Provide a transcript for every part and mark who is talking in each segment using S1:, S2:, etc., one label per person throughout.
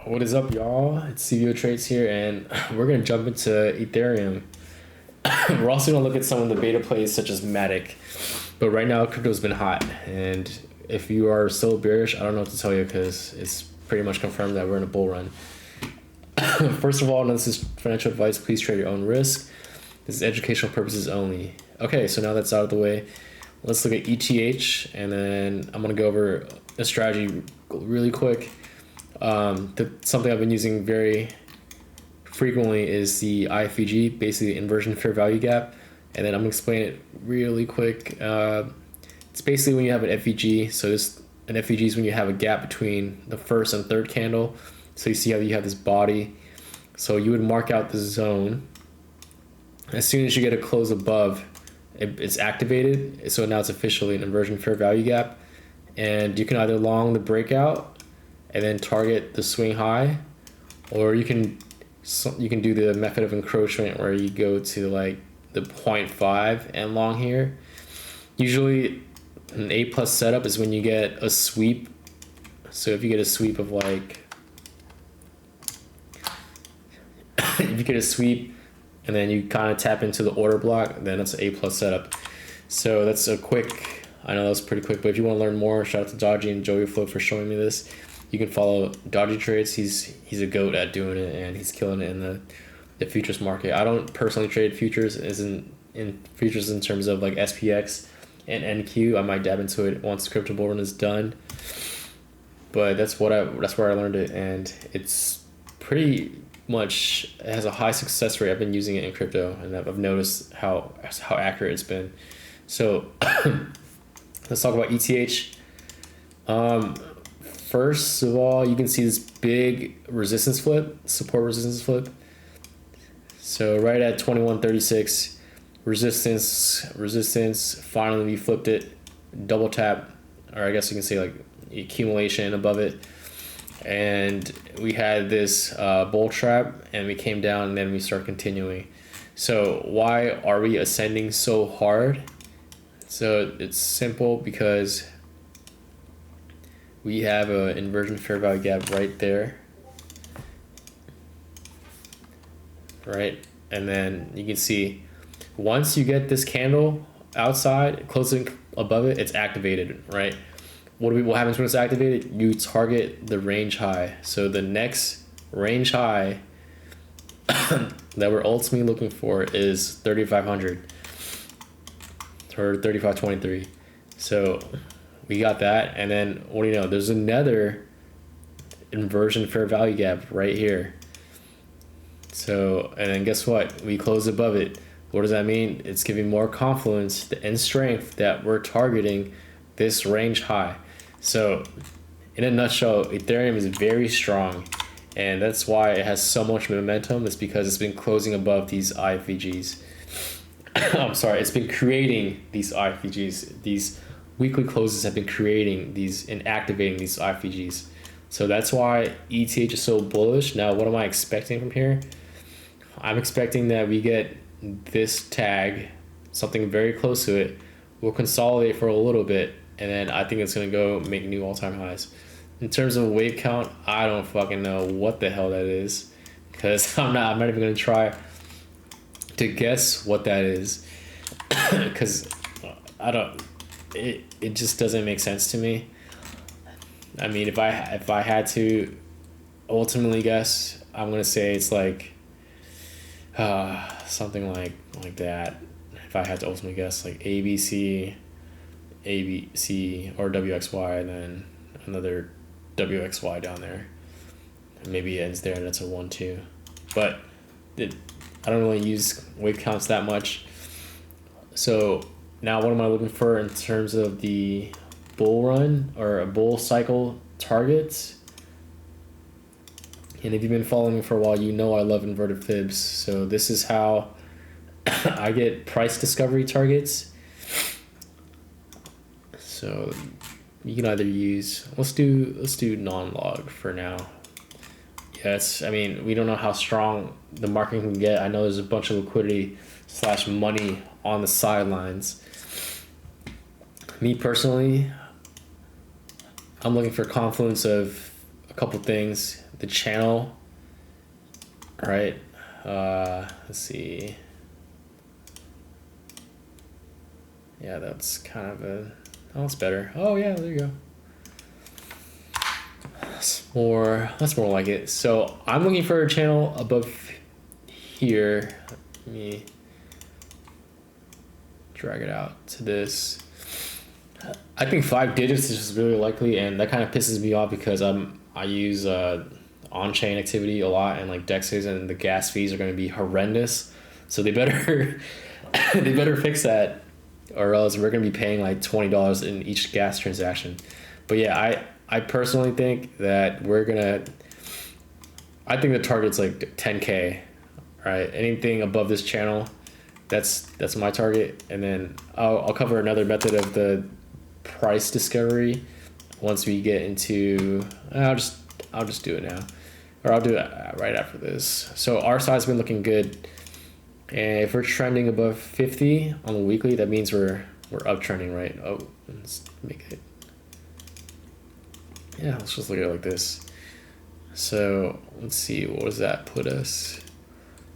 S1: What is up, y'all? It's CVO Trades here, and we're gonna jump into Ethereum. We're also gonna look at some of the beta plays such as MATIC, but right now crypto's been hot, and if you are still bearish, I don't know what to tell you because it's pretty much confirmed that we're in a bull run. First of all, this is financial advice. Please trade your own risk. This is educational purposes only. Okay, so now that's out of the way, let's look at ETH, and then I'm gonna go over a strategy really quick. Something I've been using very frequently is the IFVG, basically inversion fair value gap, and then I'm gonna explain it really quick. It's basically when you have an FVG. So an FVG is when you have a gap between the first and third candle. So you see how you have this body. So you would mark out the zone. As soon as you get a close above, it's activated. So now it's officially an inversion fair value gap, and you can either long the breakout and then target the swing high, or you can do the method of encroachment where you go to like the 0.5 and long here. Usually an A+ setup is when you get a sweep. So if you get a sweep of like, if you get a sweep and then you kind of tap into the order block, then it's an A+ setup. So that's a quick, I know that was pretty quick, but if you want to learn more, shout out to Dodgy and Joey Flow for showing me this. You can follow Dodgy Trades. He's a goat at doing it, and he's killing it in the futures market. I don't personally trade futures, in futures in terms of like SPX and NQ. I might dab into it once the crypto bull run is done. But that's where I learned it, and it's pretty much, it has a high success rate. I've been using it in crypto, and I've noticed how accurate it's been. So let's talk about ETH. First of all, you can see this big resistance flip, support resistance flip. So right at 2136, resistance, finally we flipped it, double tap, or I guess you can say like accumulation above it. And we had this bull trap, and we came down, and then we start continuing. So why are we ascending so hard? So it's simple, because we have an inversion fair value gap right there, right? And then you can see once you get this candle outside, closing above it, it's activated, right? What happens when it's activated? You target the range high. So the next range high that we're ultimately looking for is 3,500 or 3,523. So we got that, and then what do you know? There's another inversion fair value gap right here. So, and then guess what? We closed above it. What does that mean? It's giving more confluence and strength that we're targeting this range high. So, in a nutshell, Ethereum is very strong, and that's why it has so much momentum. It's because it's been closing above these IFVGs. I'm sorry, it's been creating these IFVGs. These weekly closes have been creating these and activating these IFVGs. So that's why ETH is so bullish. Now, what am I expecting from here? I'm expecting that we get this tag, something very close to it. We'll consolidate for a little bit, and then I think it's going to go make new all-time highs. In terms of wave count, I don't fucking know what the hell that is, because I'm not even going to try to guess what that is, because it just doesn't make sense to me. I mean, if I had to ultimately guess, I'm gonna say it's like something like that. If I had to ultimately guess, like ABC, or WXY, and then another WXY down there. Maybe it ends there, and it's a 1-2. But I don't really use wave counts that much. So now what am I looking for in terms of the bull run or a bull cycle targets? And if you've been following me for a while, you know I love inverted fibs. So this is how I get price discovery targets. So you can either use, let's do non-log for now. Yes, I mean, we don't know how strong the market can get. I know there's a bunch of liquidity / money on the sidelines. Me personally, I'm looking for confluence of a couple things. the channel, right? Let's see. Yeah, that's kind of a, oh, that's better. Oh yeah, there you go. That's more like it. So I'm looking for a channel above here. Let me drag it out to this. I think 5 digits is just really likely, and that kind of pisses me off because I use on-chain activity a lot, and like dexes and the gas fees are going to be horrendous. So they better they better fix that, or else we're going to be paying like $20 in each gas transaction. But yeah, I personally think that I think the target's like 10K, right? Anything above this channel, that's my target, and then I'll cover another method of the price discovery once we get into. I'll just do it now, or I'll do it right after this. So our side's been looking good, and if we're trending above 50 on the weekly, that means we're uptrending, right? Oh, let's make it. Yeah, let's just look at it like this. So let's see, what does that put us?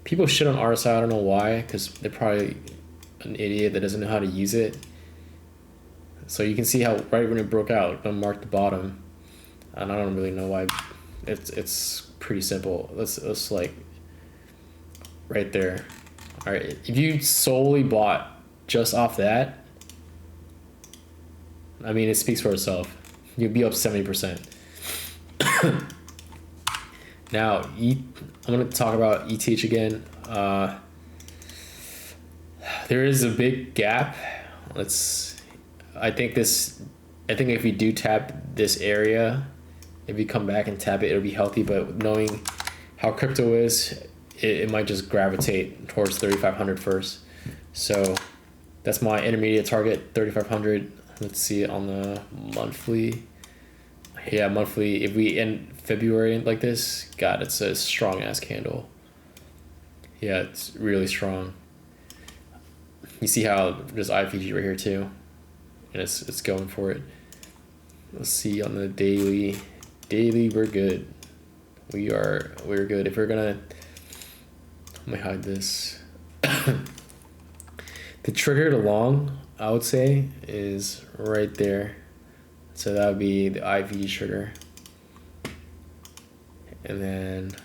S1: People shit on RSI, I don't know why, because they're probably an idiot that doesn't know how to use it. So you can see how right when it broke out, I marked the bottom, and I don't really know why. It's pretty simple. Let's like right there. All right, if you solely bought just off that, I mean, it speaks for itself. You'd be up 70%. Now, I'm going to talk about ETH again. There is a big gap. I think if we do tap this area, if we come back and tap it, it'll be healthy. But knowing how crypto is, it might just gravitate towards 3,500 first. So that's my intermediate target, 3,500. Let's see it on the monthly. Yeah, monthly. If we end February like this, God, it's a strong ass candle. Yeah, it's really strong. You see how there's IFVG right here too, and it's going for it. Let's see on the daily. Daily, we're good. We're good. If we're gonna, let me hide this. The trigger to long, I would say, is right there. So that would be the IVG trigger. And then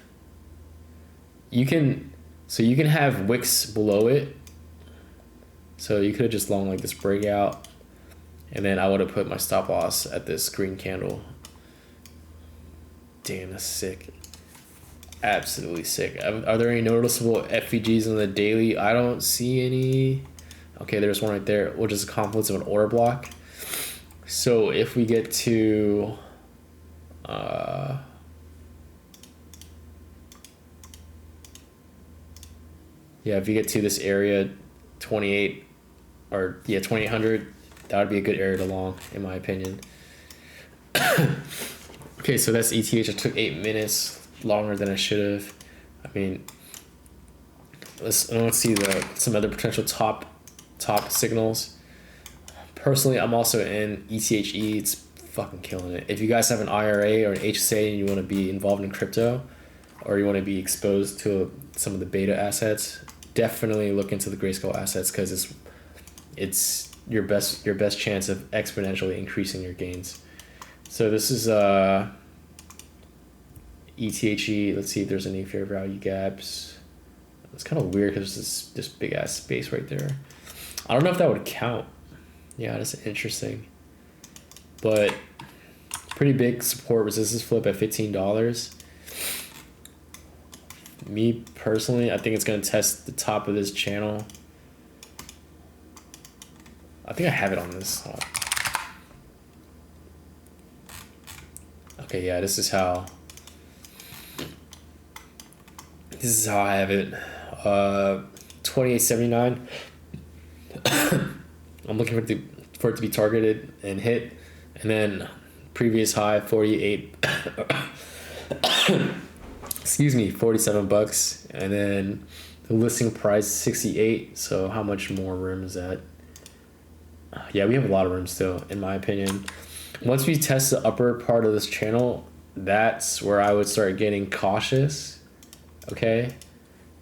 S1: you can have wicks below it. So you could have just long like this breakout, and then I would have put my stop loss at this green candle. Damn, that's sick. Absolutely sick. Are there any noticeable FVGs on the daily? I don't see any. Okay, there's one right there, which is a confluence of an order block. So if we get to if you get to this area 28 or 2800, that would be a good area to long, in my opinion. Okay, so that's ETH. It took 8 minutes, longer than I should have. I mean, let's see some other potential top signals. Personally, I'm also in ETHE. It's fucking killing it. If you guys have an IRA or an HSA and you want to be involved in crypto, or you want to be exposed to some of the beta assets, definitely look into the Grayscale assets, because it's your best chance of exponentially increasing your gains. So this is ETHE. Let's see if there's any fair value gaps. It's kind of weird because there's this big ass space right there. I don't know if that would count. Yeah, that's interesting. But pretty big support resistance flip at $15. Me personally, I think it's going to test the top of this channel. I think I have it on this. Okay, yeah, this is how I have it. 2879. I'm looking for it to be targeted and hit, and then previous high 48. Excuse me, $47, and then the listing price 68. So how much more room is that? Yeah, we have a lot of room still, in my opinion. Once we test the upper part of this channel, that's where I would start getting cautious. Okay.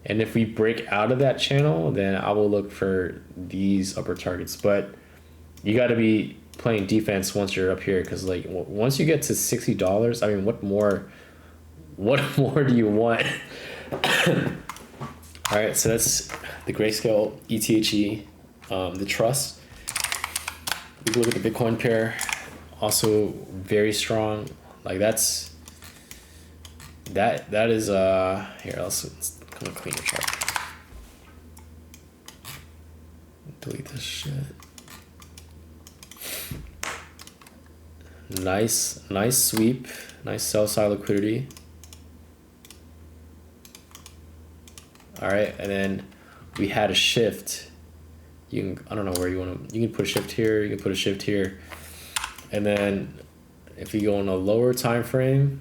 S1: And if we break out of that channel, then I will look for these upper targets. But you got to be playing defense once you're up here, because like once you get to $60, I mean, what more do you want? All right, so that's the Grayscale ETHE, the trust. We can look at the Bitcoin pair, also very strong. Like that is here. Let's come and clean your chart. Delete this shit. Nice sweep, nice sell side liquidity. All right, and then we had a shift. You can, I don't know where you want to, you can put a shift here, you can put a shift here. And then if you go on a lower time frame,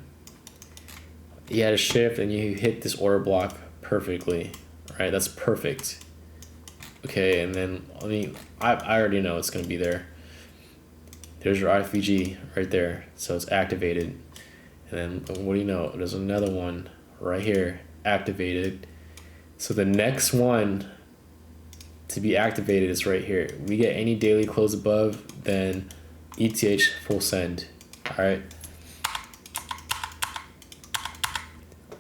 S1: you had a shift and you hit this order block perfectly, right? That's perfect. Okay, and then, I mean, I already know it's gonna be there. There's your IFVG right there, so it's activated. And then what do you know? There's another one right here, activated. So the next one to be activated is right here. We get any daily close above, then ETH full send. All right.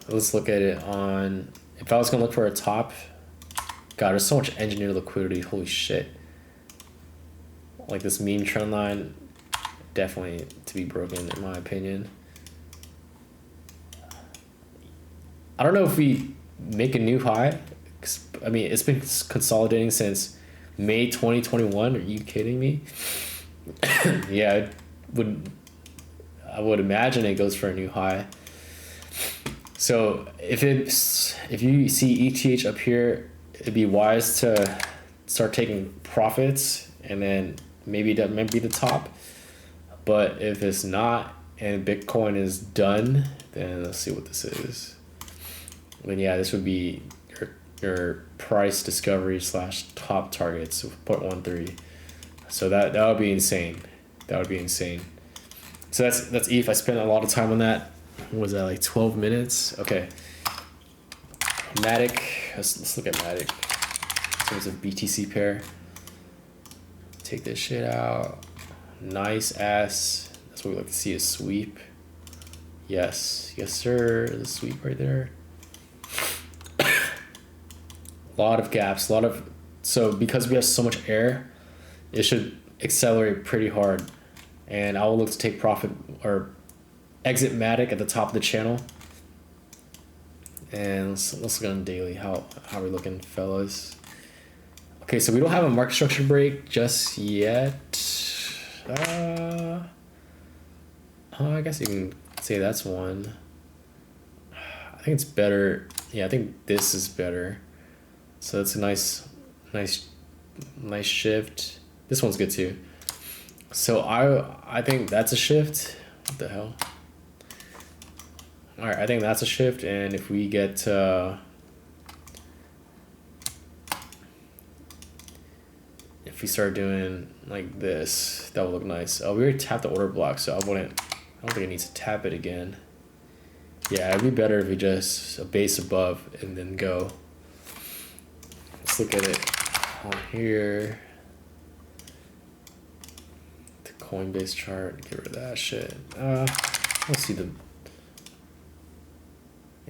S1: Let's look at it on, if I was gonna look for a top, God, there's so much engineered liquidity, holy shit. Like this mean trend line, definitely to be broken in my opinion. I don't know if we make a new high. I mean, it's been consolidating since May 2021. Are you kidding me? Yeah, I would imagine it goes for a new high. So if you see ETH up here, it'd be wise to start taking profits, and then maybe that might be the top. But if it's not and Bitcoin is done, then let's see what this is. Then yeah, this would be your price discovery / top target, so 0.13. So that would be insane. That would be insane. So that's ETH. I spent a lot of time on that. What was that, like 12 minutes? Okay. MATIC. Let's look at MATIC. So it's a BTC pair. Take this shit out. Nice ass. That's what we like to see, a sweep. Yes, yes sir. The sweep right there. A lot of gaps, so because we have so much air, it should accelerate pretty hard. And I will look to take profit or exit MATIC at the top of the channel. And let's look on daily. How are we looking, fellas? Okay, so we don't have a market structure break just yet. I guess you can say that's one. I think it's better. Yeah, I think this is better. So that's a nice shift. This one's good too. So I think that's a shift. What the hell? All right, I think that's a shift, and if we get if we start doing like this, that will look nice. Oh, we already tapped the order block, so I don't think it needs to tap it again. Yeah, it'd be better if we just a base above and then go. Let's look at it on here. The Coinbase chart, get rid of that shit. Let's see the,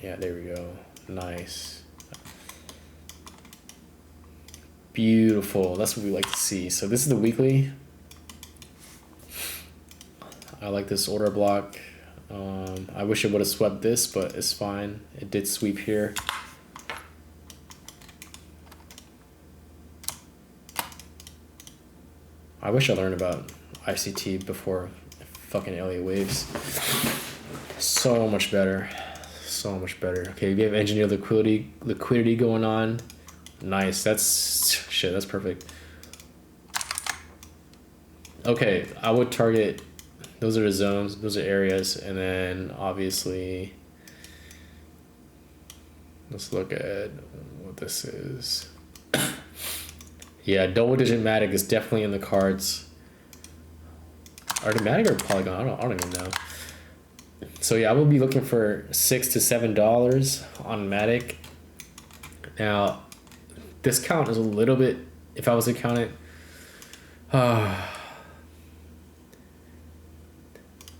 S1: yeah, there we go. Nice. Beautiful. That's what we like to see. So this is the weekly. I like this order block. I wish it would have swept this, but it's fine. It did sweep here. I wish I learned about ICT before fucking Elliott waves. So much better. So much better. Okay, we have engineered liquidity going on. Nice. That's perfect. Okay, I would target, those are the zones, those are areas, and then obviously let's look at what this is. Yeah, double digit MATIC is definitely in the cards. Are the MATIC or Polygon? I don't even know. So yeah, I will be looking for $6 to $7 on MATIC. Now, discount is a little bit, if I was to count it,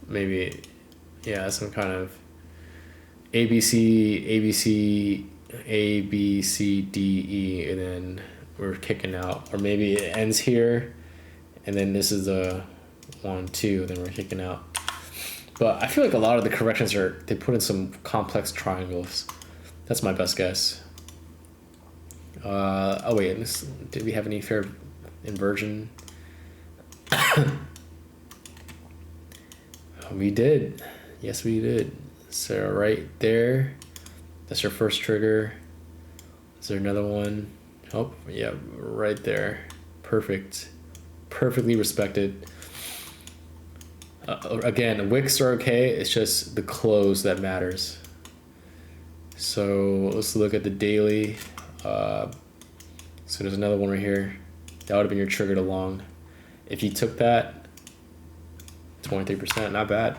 S1: maybe, yeah, some kind of ABC, ABC, A, B, C, D, E, and then we're kicking out. Or maybe it ends here, and then this is a 1, 2, then we're kicking out. But I feel like a lot of the corrections they put in some complex triangles. That's my best guess. Oh wait, did we have any fair inversion? We did. Yes, we did. So right there, that's your first trigger. Is there another one? Oh, yeah, right there. Perfect. Perfectly respected. Again, wicks are okay. It's just the close that matters. So let's look at the daily. So there's another one right here. That would have been your trigger to long. If you took that, 23%, not bad.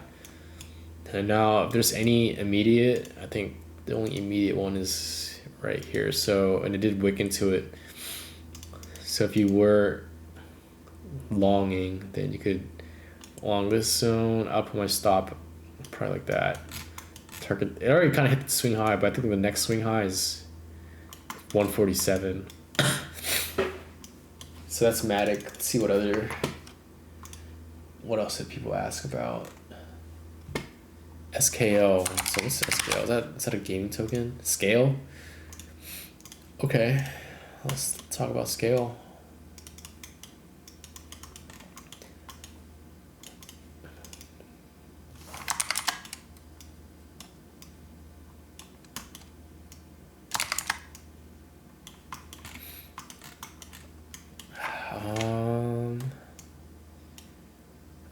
S1: And now if there's any immediate, I think the only immediate one is right here. So, and it did wick into it. So if you were longing, then you could long this zone. I'll put my stop probably like that. Target, it already kind of hit the swing high, but I think the next swing high is 147. So that's MATIC. Let's see what else did people ask about? SKL. So what's SKL? Is that a gaming token? Scale? Okay. Let's talk about scale.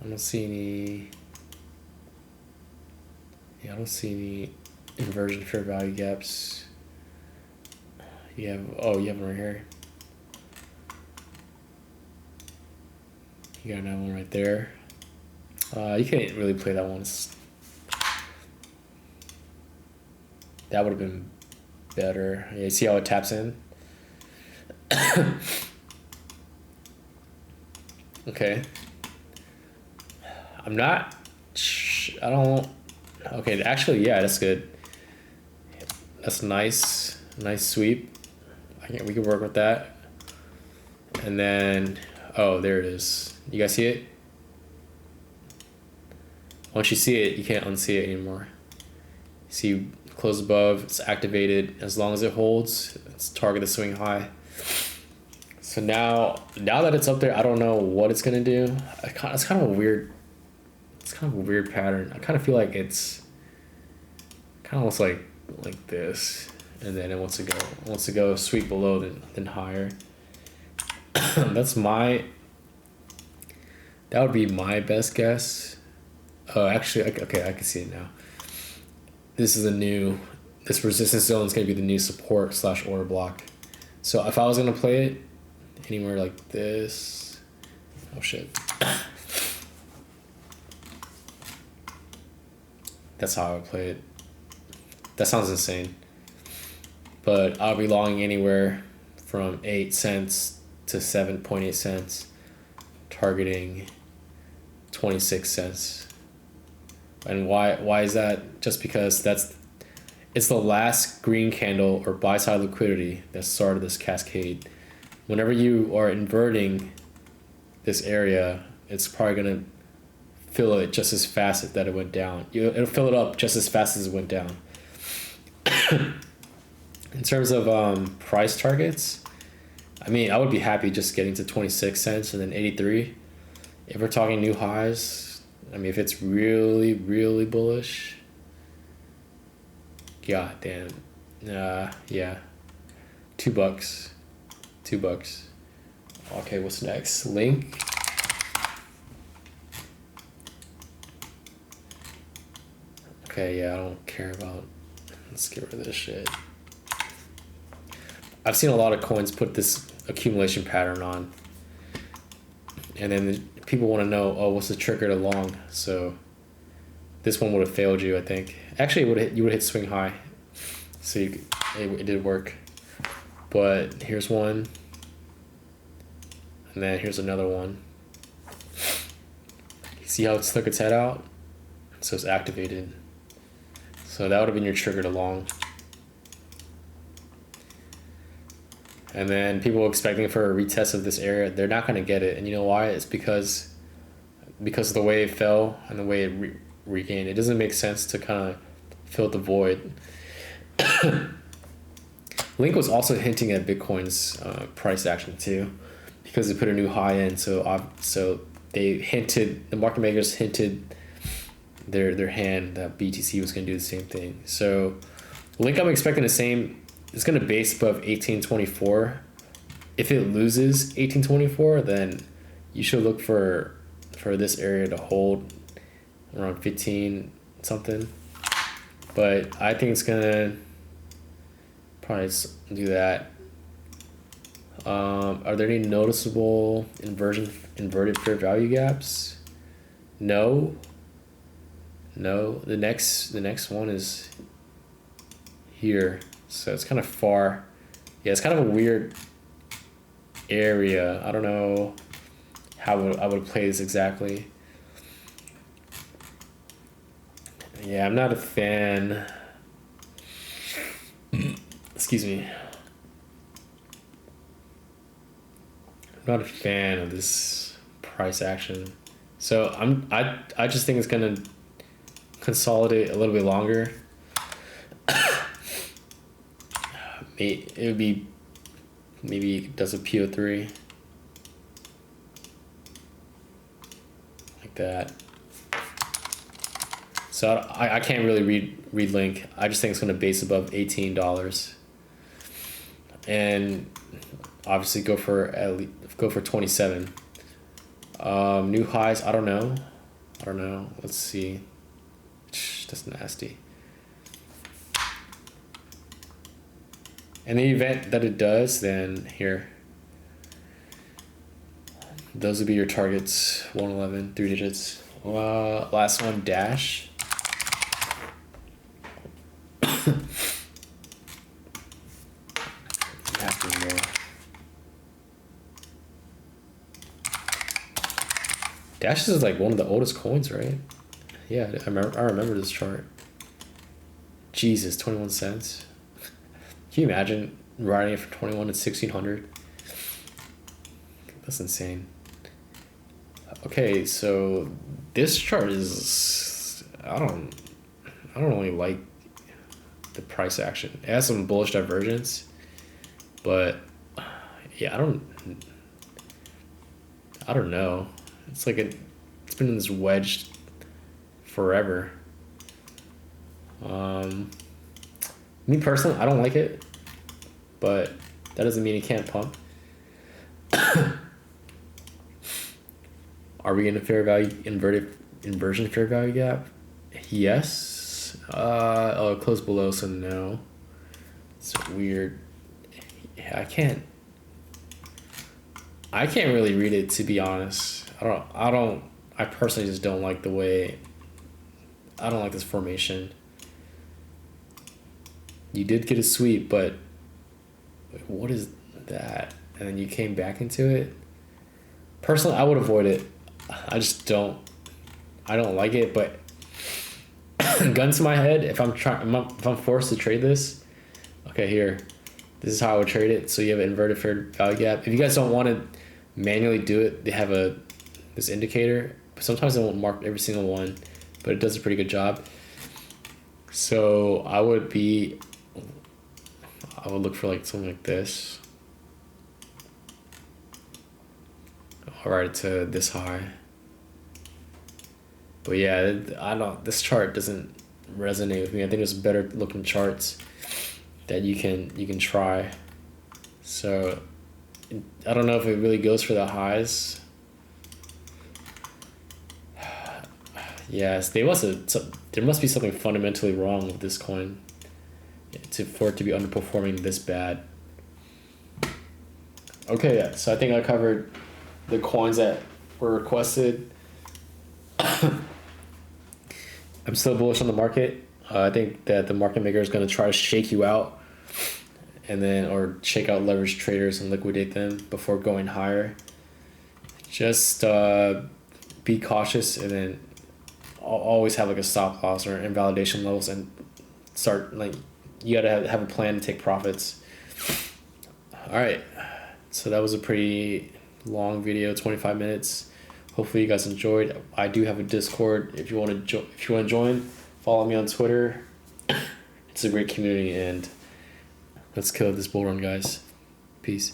S1: I don't see any. Yeah, I don't see any inversion fair value gaps. You have them right here. You got another one right there. You can't really play that one. That would have been better. Yeah, you see how it taps in? Okay. Okay, actually, yeah, that's good. That's nice. Nice sweep. We can work with that. And then, oh, there it is. You guys see it? Once you see it, you can't unsee it anymore. See, close above, it's activated. As long as it holds, it's target the swing high. So now that it's up there, I don't know what it's gonna do. It's kind of a weird pattern. I kind of feel like it's kind of looks like this, and then it wants to go sweep below then higher. That would be my best guess. Oh, actually, okay, I can see it now. This resistance zone is gonna be the new support / order block. So if I was gonna play it anywhere like this, oh shit. That's how I would play it. That sounds insane. But I'll be longing anywhere from 8 cents to 7.8 cents, targeting 26 cents. And why is that? Just because it's the last green candle or buy side liquidity that started this cascade. Whenever you are inverting this area, it's probably gonna fill it just as fast that it went down. It'll fill it up just as fast as it went down. In terms of price targets, I mean, I would be happy just getting to 26 cents and then 83. If we're talking new highs, I mean, if it's really, really bullish, god damn. Yeah. $2. $2. Okay, what's next? Link. Okay, yeah, I don't care about. Let's get rid of this shit. I've seen a lot of coins put this accumulation pattern on, and then people want to know, oh, what's the trigger to long? So this one would have failed you, I think. Actually, you would hit swing high. So it did work. But here's one. And then here's another one. See how it stuck its head out? So it's activated. So that would have been your trigger to long. And then people expecting for a retest of this area, they're not going to get it. And you know why? It's because of the way it fell and the way it regained. It doesn't make sense to kind of fill the void. Link was also hinting at Bitcoin's price action too, because they put a new high in. So they hinted, the market makers hinted their hand that BTC was going to do the same thing. So Link, I'm expecting the same. It's going to base above 1824. If it loses 1824, then you should look for this area to hold around 15 something. But I think it's going to probably do that. Are there any noticeable inverted fair value gaps? No. The next one is here. So it's kind of far. Yeah, it's kind of a weird area. I don't know how I would play this exactly. Yeah, I'm not a fan. Excuse me. I'm not a fan of this price action. So I just think it's gonna consolidate a little bit longer. It would be, maybe it does a PO3 like that. So I can't really read Link. I just think it's going to base above $18, and obviously go for 27. New highs. I don't know. Let's see. That's nasty. In the event that it does, then here. Those would be your targets. 111, 3 digits. Last one, Dash. Dash is like one of the oldest coins, right? Yeah, I remember this chart. Jesus, 21 cents. Can you imagine riding it for 21 to 1600? That's insane. Okay, so this chart is, I don't really like the price action. It has some bullish divergence, but yeah, I don't know. It's like it's been in this wedge forever. Me personally, I don't like it, but that doesn't mean it can't pump. Are we in a fair value inversion fair value gap? Yes. Oh, it closed below, so no. It's weird. Yeah, I can't really read it, to be honest. I personally just don't like the way. I don't like this formation. You did get a sweep, but what is that? And then you came back into it. Personally, I would avoid it. I don't like it, but gun to my head, if I'm forced to trade this, okay, here, this is how I would trade it. So you have an inverted fair value gap. If you guys don't want to manually do it, they have this indicator. Sometimes they won't mark every single one, but it does a pretty good job. So I would look for like something like this. I'll ride it to this high. But yeah, this chart doesn't resonate with me. I think there's better looking charts that you can try. So I don't know if it really goes for the highs. Yes, there must be something fundamentally wrong with this coin for it to be underperforming this bad. Okay, yeah, so I think I covered the coins that were requested. I'm still bullish on the market. I think that the market maker is going to try to shake you out, and then or shake out leverage traders and liquidate them before going higher. Just be cautious, and then always have like a stop loss or invalidation levels, and start like you gotta have a plan to take profits. All right, so that was a pretty long video, 25 minutes. Hopefully you guys enjoyed. I do have a Discord if you want to join. Follow me on Twitter. It's a great community, and let's kill this bull run, guys. Peace.